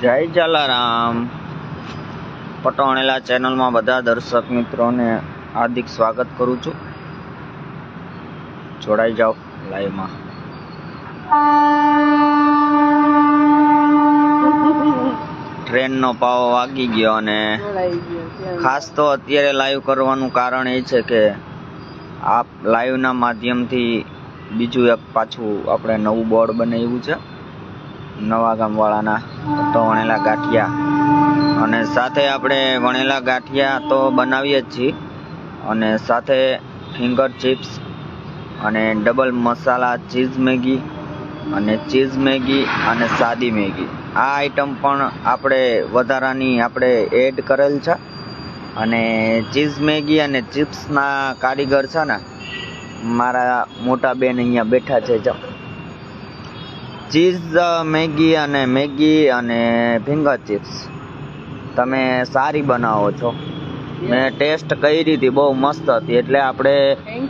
જય જલારામ. પટોણેલા ચેનલમાં બધા દર્શક મિત્રોને હાર્દિક સ્વાગત કરું છું. જોડાઈ જાઓ લાઈવમાં. ટ્રેનનો પાવો વાગી ગયો અને ખાસ તો અત્યારે લાઈવ કરવાનું કારણ એ છે કે આ લાઈવના માધ્યમથી બીજું એક પાછું આપણે નવું બોર્ડ બનાવ્યું છે નવા ગામવાળાના તો વણેલા ગાંઠિયા, અને સાથે આપણે વણેલા ગાંઠિયા તો બનાવીએ જ છીએ અને સાથે ફિંગર ચિપ્સ અને ડબલ મસાલા ચીઝ મેગી અને ચીઝ મેગી અને સાદી મેગી આ આઈટમ પણ આપણે વધારાની આપણે એડ કરેલ છે. અને ચીઝ મેગી અને ચિપ્સના કારીગર છે ને મારા મોટા બેન અહીંયા બેઠા છે. ચીઝ મેગી અને ફિંગર ચિપ્સ તમે સારી બનાવો છો. મેં ટેસ્ટ કરી હતી, બહુ મસ્ત હતી. એટલે આપણે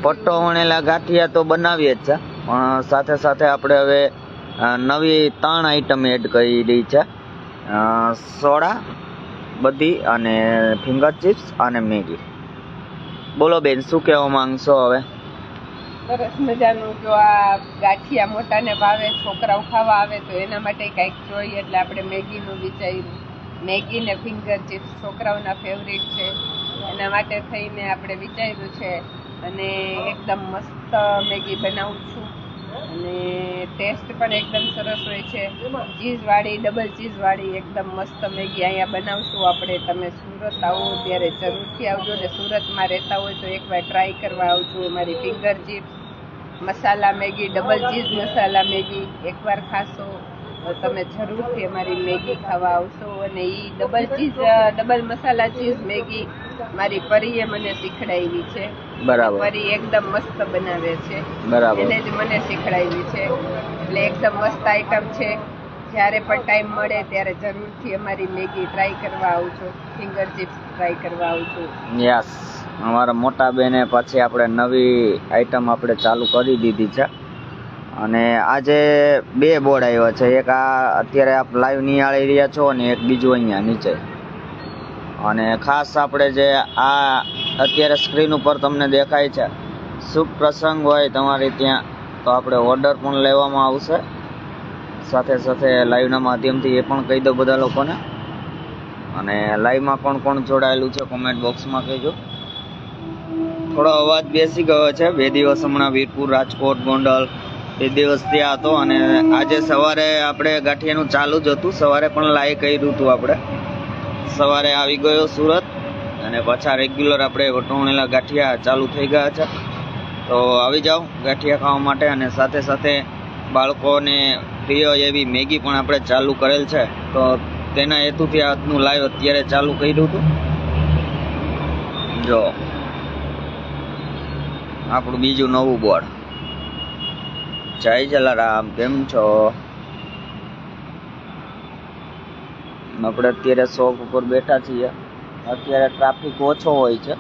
પટ્ટો વણેલા ગાંઠિયા તો બનાવીએ જ છે, પણ સાથે સાથે આપણે હવે નવી 3 આઈટમ એડ કરી છે. સોડા બધી અને ફિંગર ચિપ્સ અને મેગી. બોલો બેન, શું કહેવા માંગશો હવે? સરસ મજાનું. જો આ ગાંઠિયા મોટાને ભાવે, છોકરાઓ ખાવા આવે તો એના માટે કંઈક જોઈએ એટલે આપણે મેગીનું વિચાર્યું. મેગી ને ફિંગર ચિપ્સ છોકરાઓના ફેવરિટ છે, એના માટે થઈને આપણે વિચાર્યું છે. અને એકદમ મસ્ત મેગી બનાવું છું અને ટેસ્ટ પણ એકદમ સરસ હોય છે. ચીઝવાળી, ડબલ ચીઝવાળી એકદમ મસ્ત મેગી અહીંયા બનાવશું આપણે. તમે સુરત આવો ત્યારે જરૂરથી આવજો, ને સુરતમાં રહેતા હોય તો એકવાર ટ્રાય કરવા આવજો. અમારી ફિંગર ચિપ્સ, મસાલા મેગી, ડબલ ચીઝ મસાલા મેગી એકવાર ખાશો તો તમે જરૂરથી અમારી મેગી ખાવા આવશો. અને એ ડબલ મસાલા ચીઝ મેગી મારી પરીએ મને શીખડાવી છે. બરાબર. પરી એકદમ મસ્ત બનાવે છે. બરાબર. એને જ મને શીખડાવી છે. એટલે એકદમ મસ્ત આઈટમ છે. જ્યારે પણ ટાઈમ મળે ત્યારે જરૂરથી અમારી મેગી ટ્રાય કરવા આવજો, ફિંગર ચિપ્સ ટ્રાય કરવા આવજો. યસ, અમારા મોટા બેને પછી આપણે નવી આઈટમ આપણે ચાલુ કરી દીધી છે. અને આજે 2 બોર્ડ આવ્યા છે. એક આ અત્યારે આપ લાઈવ નિહાળી રહ્યા છો અને એક બીજું અહીંયા નીચે. અને ખાસ આપણે જે આ અત્યારે સ્ક્રીન ઉપર તમને દેખાય છે, શુભ પ્રસંગ હોય તમારે ત્યાં તો આપણે ઓર્ડર પણ લેવામાં આવશે. સાથે સાથે લાઈવના માધ્યમથી એ પણ કહી દો બધા લોકોને. અને લાઈવમાં કોણ જોડાયેલું છે કોમેન્ટ બોક્સમાં કહેજો. થોડો અવાજ બેસી ગયો છે. 2 દિવસ હમણાં વીરપુર, રાજકોટ, ગોંડલ 2 દિવસ ત્યાં હતો. અને આજે સવારે આપણે ગાંઠિયાનું ચાલુ જ હતું. સવારે પણ લાઈવ કર્યું હતું. આપણે સવારે આવી ગયો સુરત અને પાછા રેગ્યુલર આપણે વટોણેલા ગાંઠિયા ચાલુ થઈ ગયા છે. તો આવી જાઓ ગાંઠિયા ખાવા માટે. અને સાથે સાથે બાળકોને પ્રિય એવી મેગી પણ આપણે ચાલુ કરેલ છે. તો તેના હેતુથી આજનું લાઈવ અત્યારે ચાલુ કર્યું હતું. જો આપણું બીજું નવું બોર્ડ. જય જલારામ, કેમ છો? આપણે અત્યારે શોપ ઉપર બેઠા છીએ. અત્યારે ટ્રાફિક ઓછો હોય છે,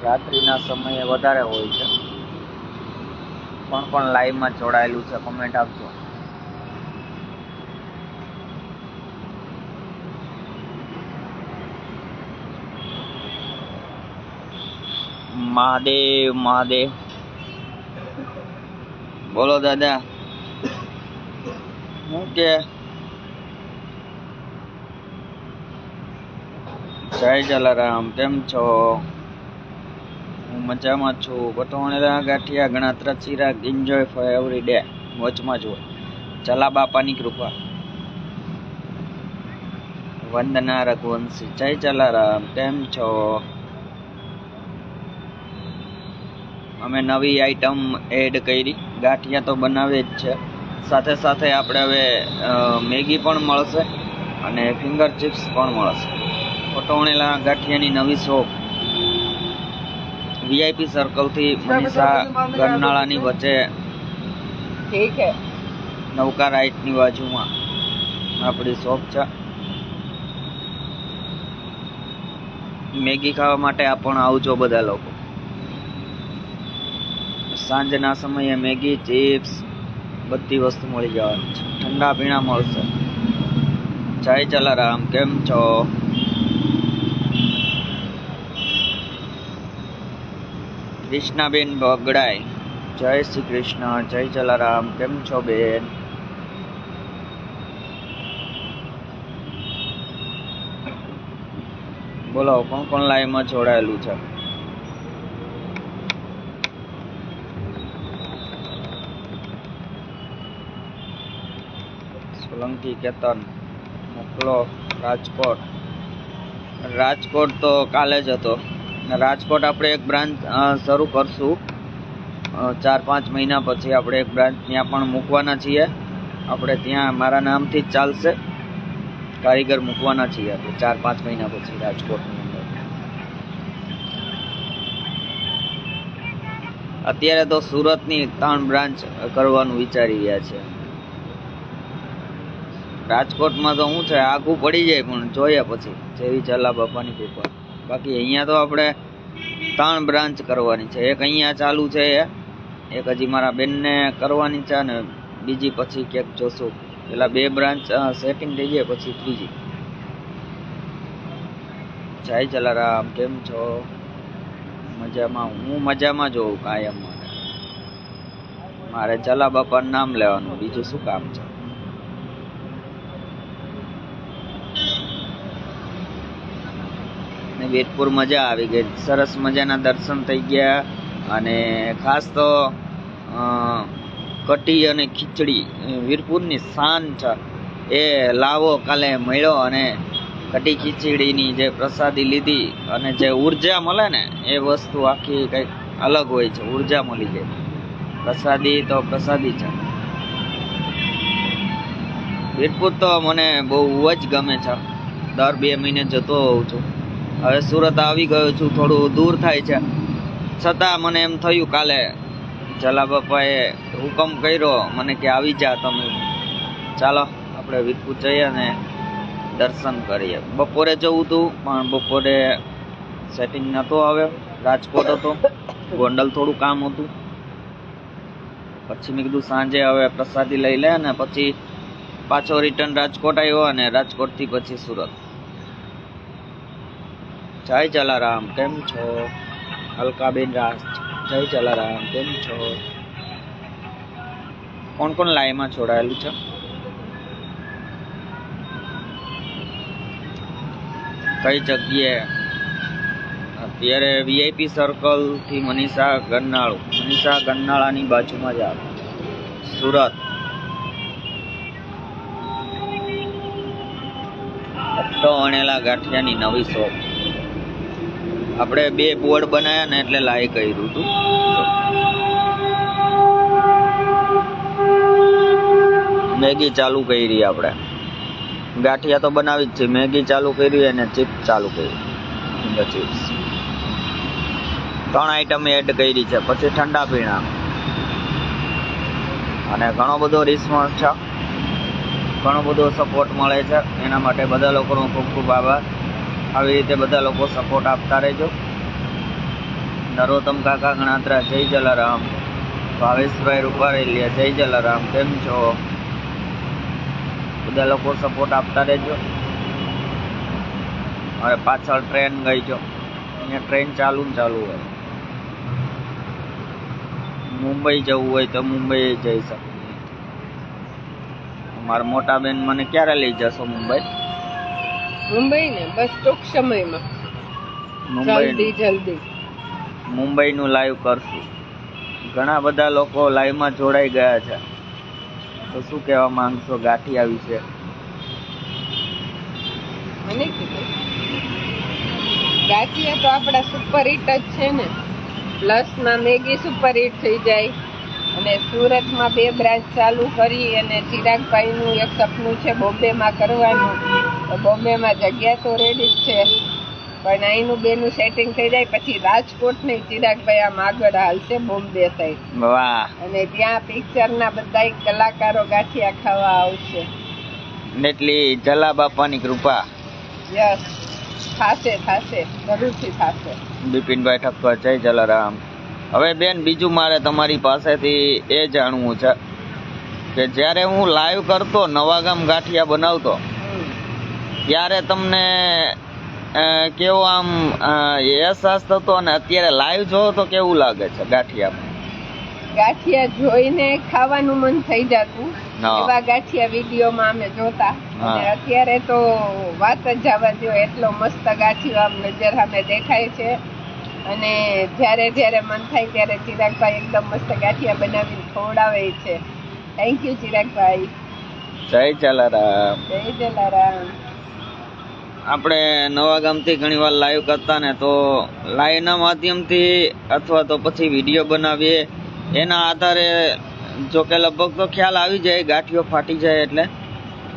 રાત્રિના સમયે વધારે હોય છે. પણ લાઈવમાં જોડાયેલું છે કમેન્ટ આપજો. મહાદેવ મહાદેવ. બોલો દાદા, હું કે જય જલારામ, કેમ છો? હું મજામાં છું. વટોણેલા ગાંઠિયા, Ganatra Chirag, enjoy for every day. મોજમાં જુઓ. ચલા બાપાની કૃપા. વંદના રઘુવંશી, જય જલારામ, કેમ છો? અમે નવી આઈટમ એડ કરી. ગાંઠિયા તો બનાવે જ છે, સાથે સાથે આપણે હવે મેગી પણ મળશે અને ફિંગર ચિપ્સ પણ મળશે. પટોણેલા ગાંઠિયાની નવી શોપ વીઆઈપી સર્કલથી મનીષા ગરનાળાની વચ્ચે નૌકા રાઈટની બાજુમાં આપણી શોપ છે. મેગી ખાવા માટે આ પણ આવજો બધા લોકો. સાંજના સમયે મેગી, ચિપ્સ બધી વસ્તુ મળી જવાની છે. ઠંડા પીણા મળશે. જય જલારામ, કેમ છો? કૃષ્ણાબેન બગડાઈ, જય શ્રી કૃષ્ણ, જય જલારામ, કેમ છો બેન? બોલો કોણ કોણ લાઈવ માં જોડાયેલું છે? સોલંકી કેતન મોકલો. રાજકોટ તો કાલે જ હતો. રાજકોટ આપણે એક બ્રાન્ચ શરૂ કરશું 4-5 મહિના પછી. આપણે એક બ્રાન્ચ ત્યાં પણ મૂકવાના છીએ. આપણે ત્યાં મારા નામથી જ ચાલશે. કારીગર મૂકવાના છીએ આપણે 4-5 મહિના પછી રાજકોટની અંદર. અત્યારે તો સુરતની 3 બ્રાન્ચ કરવાનું વિચારી રહ્યા છે. રાજકોટમાં તો શું છે, આખું પડી જાય, પણ જોઈએ પછી જેવી ચલા બાપાની કૃપા. બાકી અહીંયા તો આપણે 3 બ્રાન્ચ કરવાની છે. એક અહીંયા ચાલુ છે, એક હજી મારા બેનને કરવાની છે, અને બીજી પછી ક્યાંક જોશું. પેલા 2 બ્રાન્ચ સેટિંગ થઈ જાય પછી ત્રીજી. જય જલારામ, કેમ છો? મજામાં? હું મજામાં જોઉં કાયમ. મારે ચલા બાપાનું નામ લેવાનું, બીજું શું કામ છે? વીરપુર મજા આવી ગઈ, સરસ મજાના દર્શન થઈ ગયા. અને ખાસ તો કઢી અને ખીચડી વીરપુરની શાન છે. એ લાવો કાલે મળ્યો, અને કઢી ખીચડીની જે પ્રસાદી લીધી અને જે ઉર્જા મળે ને, એ વસ્તુ આખી કંઈક અલગ હોય છે. ઉર્જા મળી જાય. પ્રસાદી તો પ્રસાદી છે. વીરપુર તો મને બહુ જ ગમે છે. દર 2 મહિને જતો હોઉં છું. હવે સુરત આવી ગયો છું, થોડું દૂર થાય છે, છતાં મને એમ થયું કાલે ચલા બાપાએ હુકમ કર્યો મને કે આવી જા તમે, ચાલો આપણે વીરપુર જઈએ અને દર્શન કરીએ. બપોરે જવું હતું, પણ બપોરે સેટિંગ નહોતો આવ્યો. રાજકોટ હતો, ગોંડલ થોડું કામ હતું. પછી મેં કીધું સાંજે હવે પ્રસાદી લઈ લે, અને પછી પાછો રિટર્ન રાજકોટ આવ્યો, અને રાજકોટથી પછી સુરત. જય જલારામ, કેમ છો? અલકાબેન રાજ, જય જલારામ, કેમ છો? કોણ કોણ લાઈવમાં જોડાયેલું છે? કઈ જગ્યાએ? અત્યારે વીઆઈપી સર્કલ થી મનીષા ગન્નાળાની બાજુમાં જ આવે, સુરત. અટ્ટો વણેલા ગાંઠિયાની નવી શોપ. આપણે 2 બોર્ડ બનાવ્યા ને એટલે લાઈ કર્યું હતું. મેગી ચાલુ કરી આપણે. ગાંઠિયા તો બનાવી જ છે, મેગી ચાલુ કરી અને ચિપ્સ ચાલુ કરી. ચિપ્સ 3 આઈટમ એડ કરી છે. પછી ઠંડા પીણા, અને ઘણો બધો રિસ્પોન્સ છે, ઘણો બધો સપોર્ટ મળે છે. એના માટે બધા લોકોનો ખૂબ ખૂબ આભાર. આવી રીતે બધા લોકો સપોર્ટ આપતા રહેજો. નરોત્તમ કાકા ગણાત્રા, જય જલારામ. ભાવેશભાઈ રૂપારેલિયા, જય જલારામ, કેમ છો? બધા લોકો સપોર્ટ આપતા રહેજો. હવે પાછળ ટ્રેન ગઈ છો, અહીંયા ટ્રેન ચાલુ હોય. મુંબઈ જવું હોય તો મુંબઈ જઈ શકું. મારા મોટા બેન મને ક્યારે લઈ જશો મુંબઈ? મુંબઈ ને બસ ટૂંક સમયમાં. જલ્દી મુંબઈનું લાઈવ કરશું. ઘણા બધા લોકો લાઈવમાં જોડાઈ ગયા છે, તો શું કહેવા માંગશો ગાંઠિયા વિશે? મને કીધું ગાંઠિયા તો આપણા સુપર હિટ જ છે ને. પ્લસમાં મેગી સુપર હિટ થઈ જાય. અને સુરતમાં 2 બ્રાન્ચ ચાલુ કરી, અને ચિરાગભાઈનું એક સપનું છે બોમ્બેમાં કરવાનું. તો બોમ્બેમાં જગ્યા તો રેડી જ છે, પણ અહીંનું 2નું સેટિંગ થઈ જાય પછી રાજકોટ નહીં, ચિરાગભાઈ આમ આગળ હાલશે બોમ્બે સાઈડ. વાહ! અને ત્યાં પિક્ચરના બધા કલાકારો ગાંઠિયા ખાવા આવશે. એટલી જલા બાપાની કૃપા. યસ, થાશે, જરૂરથી થાશે. બિપિનભાઈ ઠક્કર, જય જલારામ. હવે બેન, બીજું મારે તમારી પાસેથી એ જાણવું છે કે જ્યારે હું લાઈવ કરતો, નવાગામ ગાંઠિયા બનાવતો, ત્યારે તમને કેવો આમ અહેસાસ થતો અને અત્યારે લાઈવ જોવો તો કેવું લાગે છે ગાંઠિયા? ગાંઠિયા જોઈને ખાવાનું મન થઈ જતું, હા. એવા ગાંઠિયા વિડીયોમાં અમે જોતા. હા. અને અત્યારે તો વાત જ જવા દો, એટલો મસ્ત ગાંઠિયો આમ નજર સામે દેખાય છે. અને જ્યારે જ્યારે મન થાય ત્યારે ચિરાગભાઈ એકદમ મસ્ત ગાંઠિયા બનાવીને ખવડાવે છે. થેન્ક યુ ચિરાગભાઈ. જય જલારામ. જય જલારામ. આપણે નવા ગામથી ઘણી વાર લાઈવ કરતા ને, તો લાઈવના માધ્યમથી અથવા તો પછી વિડીયો બનાવીએ એના આધારે જો કે લગભગ તો ખ્યાલ આવી જાય ગાંઠિયો ફાટી જાય એટલે,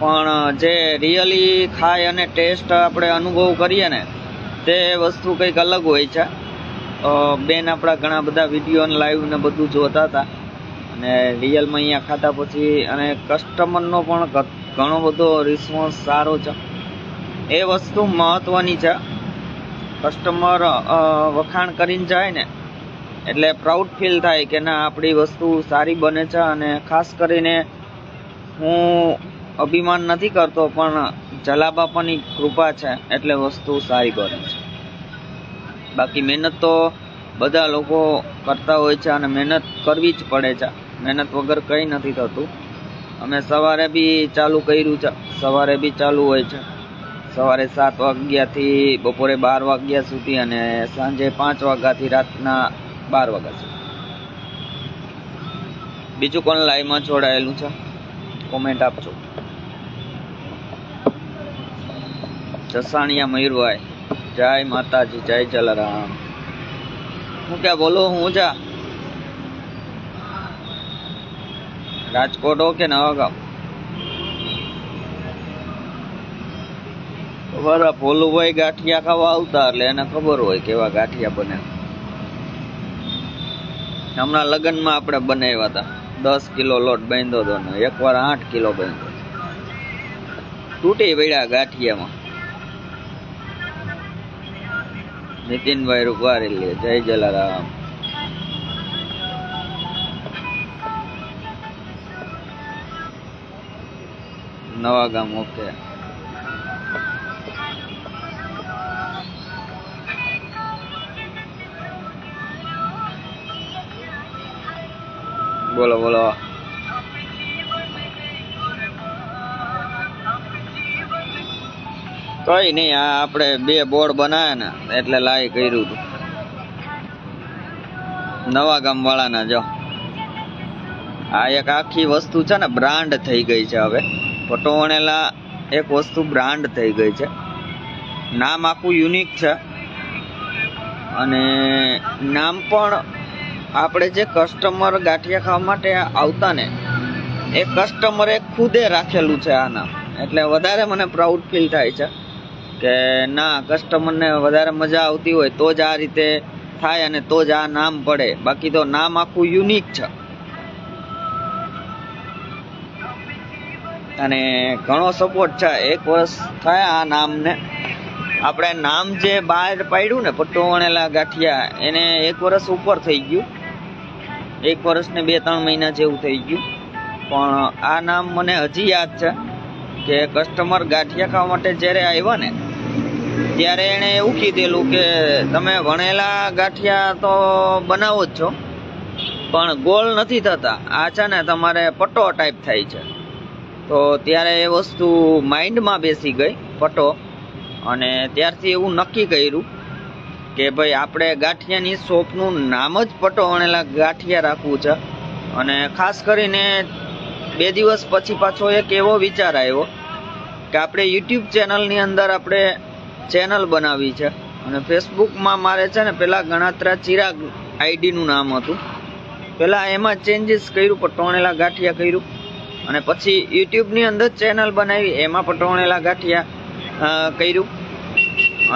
પણ જે રિયલી ખાય અને ટેસ્ટ આપણે અનુભવ કરીએ ને તે વસ્તુ કંઈક અલગ હોય છે. બેન આપણા ઘણા બધા વિડીયો અને લાઈવ ને બધું જોતા હતા અને રિયલમાં અહીંયા ખાતા પછી અને કસ્ટમરનો પણ ઘણો બધો રિસ્પોન્સ સારો છે. એ વસ્તુ મહત્વની છે. કસ્ટમર વખાણ કરીને જાય ને એટલે પ્રાઉડ ફીલ થાય કે ના આપણી વસ્તુ સારી બને છે. અને ખાસ કરીને હું અભિમાન નથી કરતો, પણ જલાબાપાની કૃપા છે એટલે વસ્તુ સારી બને છે. બાકી મહેનત તો બધા લોકો કરતા હોય છે અને મહેનત કરવી જ પડે છે. મહેનત વગર કંઈ નથી થતું. અમે સવારે બી ચાલુ કર્યું છે, સવારે બી ચાલુ હોય છે. સવારે 7 વાગ્યાથી બપોરે 12 વાગ્યા સુધી અને સાંજે 5 વાગ્યાથી રાતના 12 વાગ્યા સુધી. બીજું કોણ લાઈવમાં જોડાયેલું છે કોમેન્ટ આપજો. જસાણિયા મયુરભાઈ, જય માતાજી, જય જલારામ. હું ક્યાં બોલો, હું જા રાજકોટ હો કે નવા ગામ? બરાબર. ભોલુભાઈ ગાંઠિયા ખાવા આવતા એટલે એને ખબર હોય કેવા ગાંઠિયા બને. હમણાં લગ્નમાં આપણે બનાવ્યા હતા, 10 કિલો લોટ બાંધ્યો હતો ને એકવાર 8 કિલો બાંધ્યો, તૂટી પડ્યા ગાંઠિયામાં. નીતિનભાઈ રૂપારેલી, જય જલારામ. નવા ગામ, ઓકે. બોલો બોલો. કઈ નઈ, આ આપણે 2 બોર્ડ બનાવ્યા ને એટલે લાઈ કર્યું હતું નવા ગામ વાળાના. જો આ એક આખી વસ્તુ છે ને બ્રાન્ડ થઈ ગઈ છે હવે. પટોવણેલા એક વસ્તુ બ્રાન્ડ થઈ ગઈ છે. નામ આખું યુનિક છે અને નામ પણ આપણે જે કસ્ટમર ગાંઠિયા ખાવા માટે આવતા ને એ કસ્ટમરે ખુદે રાખેલું છે આ નામ. એટલે વધારે મને પ્રાઉડ ફીલ થાય છે કે ના, કસ્ટમરને વધારે મજા આવતી હોય તો જ આ રીતે થાય અને તો જ આ નામ પડે. બાકી તો નામ આખું યુનિક છે અને ઘણો સપોર્ટ છે. 1 વર્ષ થાય આ નામને. આપણે નામ જે બહાર પાડ્યું ને પટોવણેલા ગાંઠિયા, એને 1 વર્ષ ઉપર થઈ ગયું. 1 વર્ષ ને 2-3 મહિના જેવું થઈ ગયું. પણ આ નામ મને હજી યાદ છે કે કસ્ટમર ગાંઠિયા ખાવા માટે જ્યારે આવ્યા ને ત્યારે એણે એવું કીધેલું કે તમે વણેલા ગાંઠિયા તો બનાવો જ છો પણ ગોળ નથી થતા, આ છે ને તમારે પટ્ટો ટાઈપ થાય છે. તો ત્યારે એ વસ્તુ માઇન્ડમાં બેસી ગઈ, પટ્ટો. અને ત્યારથી એવું નક્કી કર્યું કે ભાઈ આપણે ગાંઠિયાની શોપનું નામ જ પટોવણેલા ગાંઠિયા રાખવું છે. અને ખાસ કરીને 2 દિવસ પછી પાછો એક એવો વિચાર આવ્યો કે આપણે યુટ્યુબ ચેનલની અંદર આપણે ચેનલ બનાવી છે અને ફેસબુકમાં મારે છે ને પહેલાં ગણાત્રા ચિરાગ આઈડીનું નામ હતું. પહેલાં એમાં ચેન્જીસ કર્યું, પટોવણેલા ગાંઠિયા કર્યું અને પછી યુટ્યુબની અંદર ચેનલ બનાવી એમાં પટોવણેલા ગાંઠિયા કર્યું.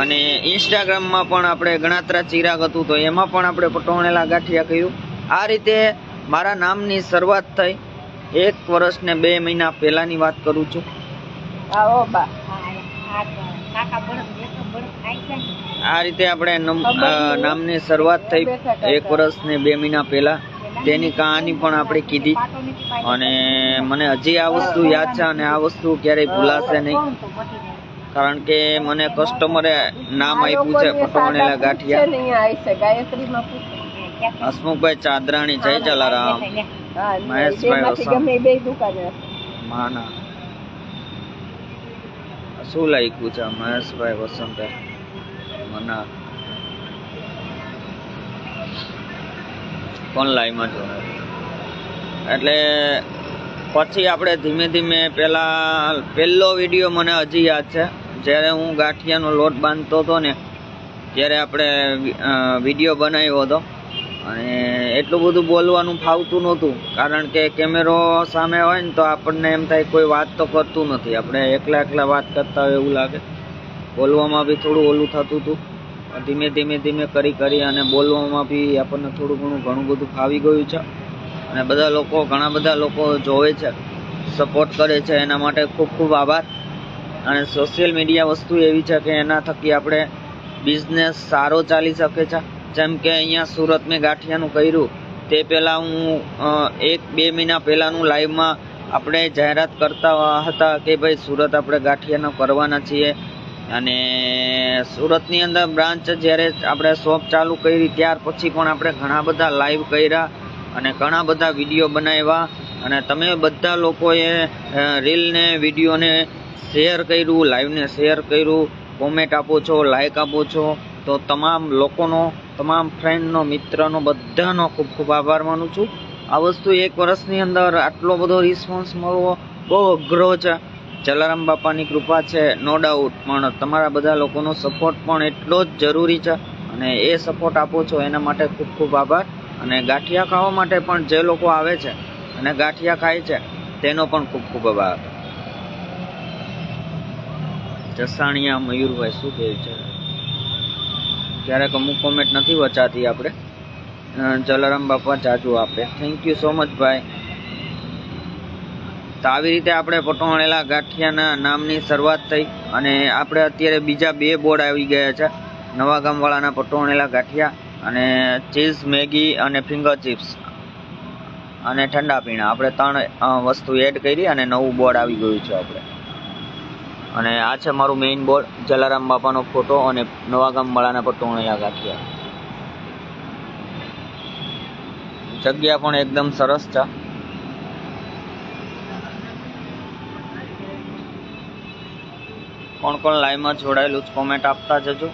અને ઇન્સ્ટાગ્રામમાં પણ આપણે ગણાત્રા ચિરાગ હતું તો એમાં પણ આપણે પટોવણેલા ગાંઠિયા કર્યું. આ રીતે મારા નામની શરૂઆત થઈ. 1 વર્ષ ને 2 મહિના પહેલાની વાત કરું છું. આ રીતે આપણે નામની શરૂઆત થઈ 1 વર્ષ ને 2 મહિના પહેલા. તેની કહાની પણ આપણે કીધી અને મને હજી આ વસ્તુ યાદ છે અને આ વસ્તુ ક્યારેય ભૂલાશે નહીં. કારણ કે મને કસ્ટમરે નામ આપ્યું છે પટોણેલા ગાંઠિયા. ગાયત્રીમાં પૂછો. હસમુખભાઈ ચાદરાણી, જય જલારામ. હા, મહેશભાઈ બેમાંથી વસંત. ગમે એ બે દુકાને હશે. માના શું લખ્યું છે મહેશભાઈ વસંતે મના કોણ લાઈમાં જોડાય. એટલે પછી આપણે ધીમે ધીમે પહેલો વિડીયો મને હજી યાદ છે, જ્યારે હું ગાંઠિયાનો લોટ બાંધતો હતો ને ત્યારે આપણે વિડીયો બનાવ્યો હતો. અને એટલું બધું બોલવાનું ફાવતું નહોતું, કારણ કે કેમેરો સામે હોય ને તો આપણને એમ થાય કોઈ વાત તો કરતું નથી, આપણે એકલા વાત કરતા હોય એવું લાગે. બોલવામાં બી થોડું ઓલું થતું હતું. ધીમે ધીમે કરી અને બોલવામાં બી આપણને ઘણું બધું ફાવી ગયું છે. અને ઘણા બધા લોકો જોવે છે, સપોર્ટ કરે છે, એના માટે ખૂબ ખૂબ આભાર. અને સોશિયલ મીડિયા વસ્તુ એવી છે કે એના થકી આપણે બિઝનેસ સારો ચાલી શકે છે. જેમ કે અહીંયા સુરત મેં ગાંઠિયાનું કર્યું તે પહેલાં હું 1-2 મહિના પહેલાંનું લાઈવમાં આપણે જાહેરાત કરતા હતા કે ભાઈ સુરત આપણે ગાંઠિયાનો કરવાના છીએ. અને સુરતની અંદર બ્રાન્ચ જ્યારે આપણે શોપ ચાલુ કરી ત્યાર પછી પણ આપણે ઘણા બધા લાઈવ કર્યા અને ઘણા બધા વિડીયો બનાવ્યા. અને તમે બધા લોકોએ રીલને વિડીયોને શેર કર્યું, લાઈવને શેર કર્યું, કોમેન્ટ આપો છો, લાઈક આપો છો. તો તમામ લોકોનો, તમામ ફ્રેન્ડનો, મિત્રનો, બધાનો ખૂબ ખૂબ આભાર માનું છું. આ વસ્તુ 1 વર્ષની અંદર આટલો બધો રિસ્પોન્સ મળવો બહુ અઘરો છે. જલારામ બાપાની કૃપા છે, નો ડાઉટ, પણ તમારા બધા લોકોનો સપોર્ટ પણ એટલો જ જરૂરી છે. અને એ સપોર્ટ આપો છો એના માટે ખૂબ ખૂબ આભાર. અને ગાંઠિયા ખાવા માટે પણ જે લોકો આવે છે અને ગાંઠિયા ખાય છે તેનો પણ ખૂબ ખૂબ આભાર. જસાણિયા મયુરભાઈ શું કહે છે? ક્યારેક અમુક કોમેન્ટ નથી વચાતી આપણે. જલારામ બાપા જાજુ આપે. થેન્ક યુ સો મચ ભાઈ. તો આવી રીતે આપણે પટોણેલા ગાંઠિયાના નામની શરૂઆત થઈ. અને આપણે અત્યારે બીજા 2 બોર્ડ આવી ગયા છે, નવા ગામવાળાના પટોણેલા ગાંઠિયા અને ચીઝ મેગી અને ફિંગર ચિપ્સ અને ઠંડા પીણા. આપણે 3 વસ્તુ એડ કરી અને નવું બોર્ડ આવી ગયું છે આપણે. અને આ છે મારું મેઇન બોર્ડ, જલારામ બાપાનો ફોટો અને નવા ગામવાળાના પટોણેલા ગાંઠિયા. જગ્યા પણ એકદમ સરસ છે. કોણ લાઈવમાં જોડાયેલું કોમેન્ટ આપતા જજો.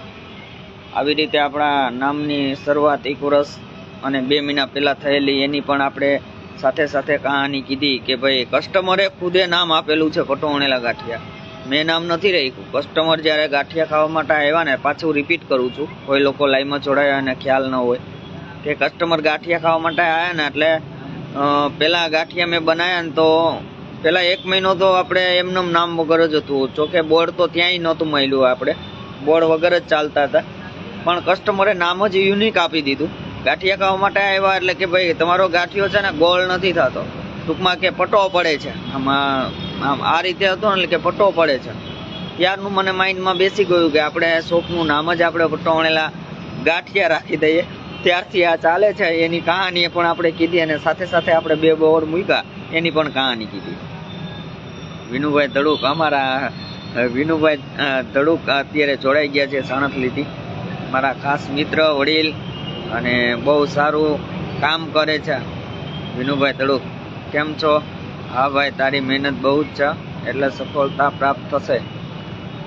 આવી રીતે આપણા નામની શરૂઆત 1 વર્ષ અને 2 મહિના પહેલાં થયેલી એની પણ આપણે સાથે કહાની કીધી કે ભાઈ કસ્ટમરે ખુદે નામ આપેલું છે પટોણેલા ગાંઠિયા. મેં નામ નથી રાખ્યું. કસ્ટમર જ્યારે ગાંઠિયા ખાવા માટે આવ્યા ને, પાછું રિપીટ કરું છું, કોઈ લોકો લાઈવમાં જોડાયા અને ખ્યાલ ન હોય કે કસ્ટમર ગાંઠિયા ખાવા માટે આવ્યા ને એટલે પહેલાં ગાંઠિયા મેં બનાવ્યા ને તો પહેલાં 1 મહિનો તો આપણે એમનું નામ વગર જ હતું. ચોકે બોર્ડ તો ત્યાંય નહોતું મળ્યું, આપણે બોર્ડ વગર જ ચાલતા હતા. પણ કસ્ટમરે નામ જ યુનિક આપી દીધું. ગાંઠિયા ખાવા માટે આવ્યા એટલે કે ભાઈ તમારો ગાંઠિયો છે ને ગોળ નથી થતો, ટૂંકમાં કે પટો પડે છે. આમ આ રીતે હતું ને કે પટો પડે છે. ત્યારનું મને માઇન્ડમાં બેસી ગયું કે આપણે શોપનું નામ જ આપણે પટોણેલા ગાંઠિયા રાખી દઈએ. ત્યારથી આ ચાલે છે. એની કહાની પણ આપણે કીધી અને સાથે આપણે 2 બોર્ડ મૂક્યા એની પણ કહાની કીધી. વિનુભાઈ ધડુક, અમારા વિનુભાઈ ધડુક અત્યારે જોડાઈ ગયા છે સાણસલીથી. મારા ખાસ મિત્ર, વડીલ અને બહુ સારું કામ કરે છે. વિનુભાઈ ધડુક, કેમ છો? હા ભાઈ, તારી મહેનત બહુ જ છે એટલે સફળતા પ્રાપ્ત થશે.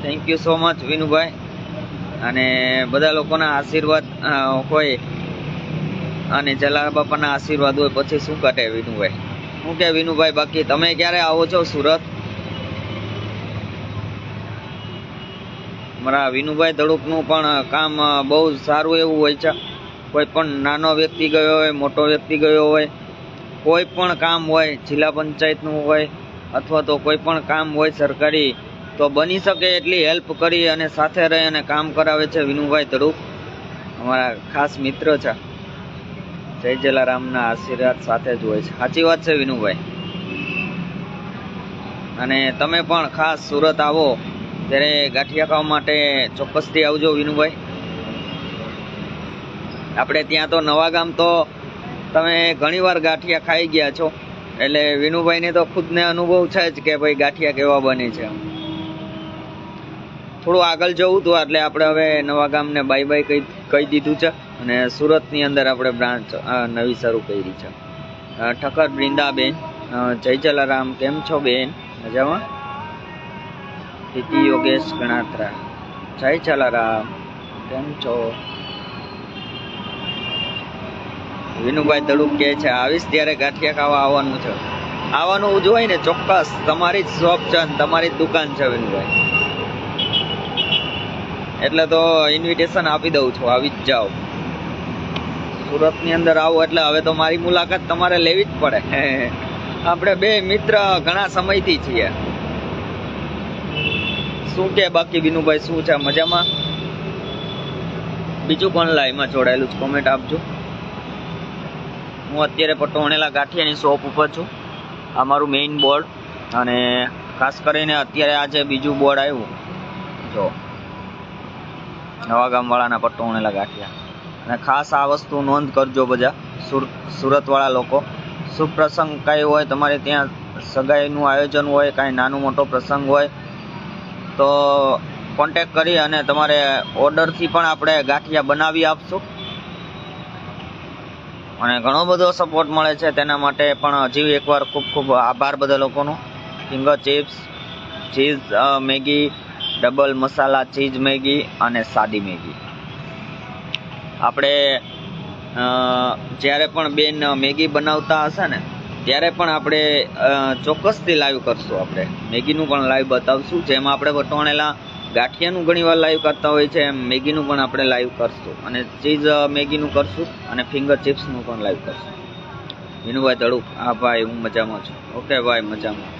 Thank you so much Vinubhai. અને બધા લોકોના આશીર્વાદ હોય અને જલારામ બાપાના આશીર્વાદ હોય પછી શું કરે વિનુભાઈ? શું કે વિનુભાઈ, બાકી તમે ક્યારે આવો છો સુરત? મારા વિનુભાઈ ધડુકનું પણ કામ બહુ સારું એવું હોય છે. કોઈ પણ નાનો વ્યક્તિ ગયો હોય, મોટો વ્યક્તિ ગયો હોય, કોઈ પણ કામ હોય, જિલ્લા પંચાયતનું હોય અથવા તો કોઈ પણ કામ હોય સરકારી, તો બની શકે એટલી હેલ્પ કરી અને સાથે રહી અને કામ કરાવે છે વિનુભાઈ ધડુક. અમારા ખાસ મિત્ર છે. જય જલારામના આશીર્વાદ સાથે જ હોય છે. સાચી વાત છે વિનુભાઈ. અને તમે પણ ખાસ સુરત આવો ત્યારે ગાંઠિયા ખાવા માટે ચોક્કસથી આવજો વિનુભાઈ. આપણે ત્યાં તો નવા ગામ તો તમે ઘણીવાર ગાંઠિયા ખાઈ ગયા છો એટલે વિનુભાઈને તો ખુદને અનુભવ છે જ કે ભાઈ ગાંઠિયા કેવા બને છે. થોડું આગળ જવું હતું એટલે આપણે હવે નવા ગામને બાય બાય કહી દીધું છે અને સુરતની અંદર આપણે બ્રાન્ચ નવી શરૂ કરી છે. ઠક્કર બૃંદાબેન, જય જલારામ, કેમ છો બેન? મજામાં? પ્રીતિ યોગેશ ગણાત્રા, જય જલારામ, કેમ છો? વિનુભાઈ તડુક કહે છે આવીશ ત્યારે ગાંઠિયા ખાવા આવવાનું છે. આવવાનું જ હોય ને, ચોક્કસ. તમારી જ શોપ છે ને તમારી જ દુકાન છે વિનુભાઈ, એટલે તો ઇન્વિટેશન આપી દઉં છું, આવી જ જાઓ. સુરતની અંદર આવો એટલે હવે તો મારી મુલાકાત તમારે લેવી જ પડે. આપણે બે મિત્ર ઘણા સમયથી છીએ. શું કે બાકી વિનુભાઈ, શું છે? મજામાં? બીજું કોણ લાઈવમાં જોડાયેલું છે કોમેન્ટ આપજો. હું અત્યારે પટોણેલા ગાંઠિયાની શોપ ઉપર છું. આ મારું મેઇન બોર્ડ, અને ખાસ કરીને અત્યારે આજે બીજું બોર્ડ આવ્યું જો, નવા ગામવાળાના પટોણેલા ગાંઠિયા. અને ખાસ આ વસ્તુ નોંધ કરજો બધા સુરતવાળા લોકો. શુભ પ્રસંગ કાંઈ હોય તમારે ત્યાં, સગાઈનું આયોજન હોય, કાંઈ નાનો મોટો પ્રસંગ હોય તો કોન્ટેક કરી અને તમારે ઓર્ડરથી પણ આપણે ગાંઠિયા બનાવી આપશું. અને ઘણો બધો સપોર્ટ મળે છે, તેના માટે પણ હજી એકવાર ખૂબ ખૂબ આભાર બધા લોકોનો. Finger chips, cheese Maggi, double masala cheese Maggi અને સાદી મેગી. આપણે જ્યારે પણ બેન મેગી બનાવતા હશે ને ત્યારે પણ આપણે ચોક્કસથી લાઈવ કરશું. આપણે મેગીનું પણ લાઈવ બતાવશું. જેમ આપણે વટોણેલા ગાંઠિયાનું ઘણીવાર લાઈવ કરતા હોય છે એમ મેગીનું પણ આપણે લાઈવ કરશું, અને ચીઝ મેગીનું કરશું, અને ફિંગર ચિપ્સનું પણ લાઈવ કરશું. વિનુભાઈ તડુક, હા ભાઈ હું મજામાં છું. ઓકે ભાઈ, મજામાં.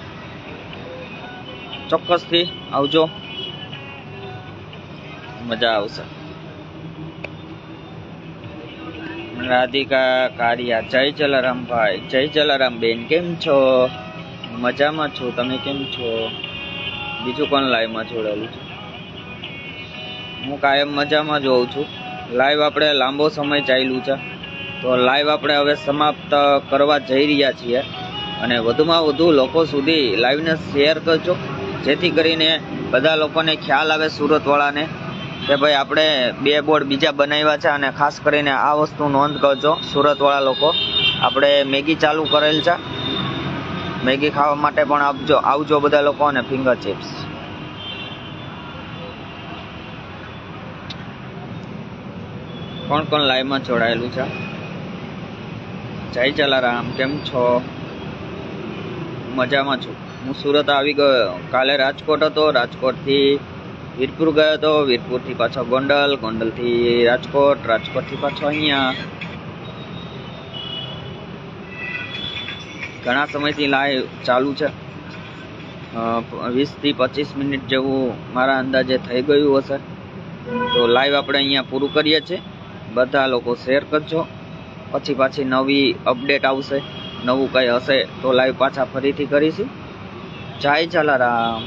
ચોક્કસથી આવજો, મજા આવશે. રાધિકા કારિયા, જય જલારામ ભાઈ, જય જલારામ બેન, કેમ છો? મજામાં છો, તમે કેમ છો? બીજું કોણ લાઈવમાં જોડાયેલું છે? હું કાયમ મજામાં જ હોઉં છું. લાઈવ આપણે લાંબો સમય ચાલ્યું છે, તો લાઈવ આપણે હવે સમાપ્ત કરવા જઈ રહ્યા છીએ. અને વધુમાં વધુ લોકો સુધી લાઈવને શેર કરજો, જેથી કરીને બધા લોકોને ખ્યાલ આવે, સુરતવાળાને, કે ભાઈ આપણે બે બોર્ડ બીજા બનાવ્યા છે. અને ખાસ કરીને આ વસ્તુ નોંધ કરજો સુરતવાળા લોકો, આપણે મેગી ચાલુ કરેલ છે. મેગી ખાવા માટે પણ આવજો બધા લોકો. અને ફિંગર ચિપ્સ. કોણ કોણ લાઈવમાં જોડાયેલું છે? જય જલારામ, કેમ છો? મજામાં છું. હું સુરત આવી ગયો. કાલે રાજકોટ હતો, રાજકોટથી વીરપુર ગયો હતો, વીરપુરથી પાછો ગોંડલ, ગોંડલથી રાજકોટ, રાજકોટથી પાછો અહીંયા. ઘણા સમયથી લાઈવ ચાલુ છે. 20 થી 25 મિનિટ જેવું મારા અંદાજે થઈ ગયું હશે. તો લાઈવ આપણે અહીંયા પૂરું કરીએ છીએ. બધા લોકો શેર કરજો. પછી પાછી નવી અપડેટ આવશે, નવું કંઈ હશે તો લાઈવ પાછા ફરીથી કરીશું. જય જલારામ.